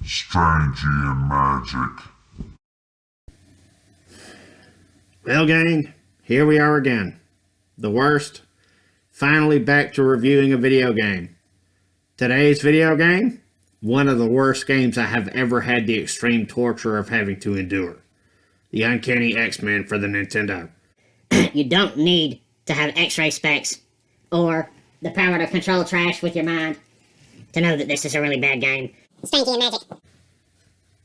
strangey and magic. Well, gang, here we are again. The worst. Finally back to reviewing a video game. Today's video game, one of the worst games I have ever had the extreme torture of having to endure. The Uncanny X-Men for the Nintendo. You don't need to have X-ray specs or the power to control trash with your mind to know that this is a really bad game. Strangey and magic.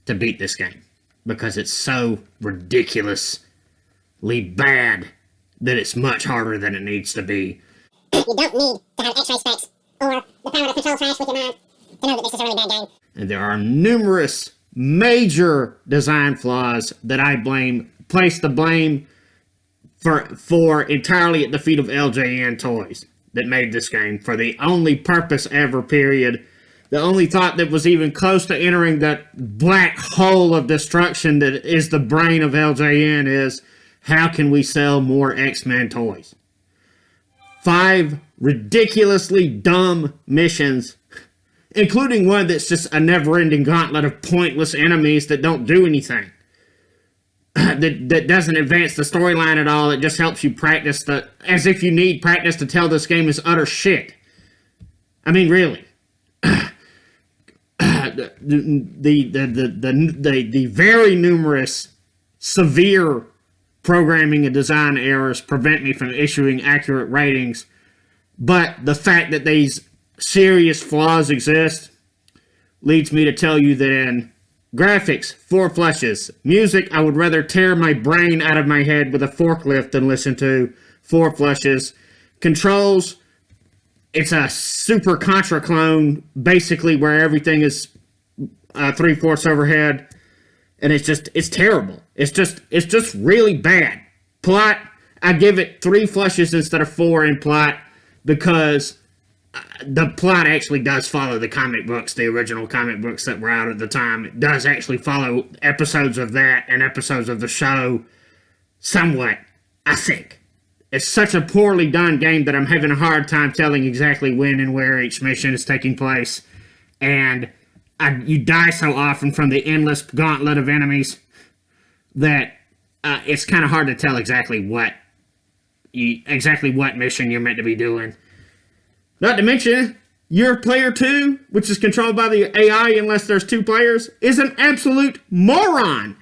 To beat this game. Because it's so ridiculously bad that it's much harder than it needs to be. You don't need to have X-ray specs or the power to control trash with your mind to know that this is a really bad game. And there are numerous major design flaws that I place the blame for entirely at the feet of LJN Toys that made this game for the only purpose ever, period. The only thought that was even close to entering that black hole of destruction that is the brain of LJN is, how can we sell more X-Men toys? 5 ridiculously dumb missions, including one that's just a never-ending gauntlet of pointless enemies that don't do anything. that doesn't advance the storyline at all. It just helps you practice as if you need practice to tell this game is utter shit. I mean, really. The very numerous, severe programming and design errors prevent me from issuing accurate ratings, but the fact that these serious flaws exist leads me to tell you that in graphics, 4 flushes. Music, I would rather tear my brain out of my head with a forklift than listen to, 4 flushes. Controls, it's a super Contra clone, basically where everything is 3/4 overhead, and it's terrible. It's just really bad. Plot, I give it 3 flushes instead of 4 in plot, because the plot actually does follow the comic books, the original comic books that were out at the time. It does actually follow episodes of that and episodes of the show somewhat, I think. It's such a poorly done game that I'm having a hard time telling exactly when and where each mission is taking place. And you die so often from the endless gauntlet of enemies that it's kind of hard to tell exactly what mission you're meant to be doing. Not to mention, your player 2, which is controlled by the AI unless there's 2 players, is an absolute moron.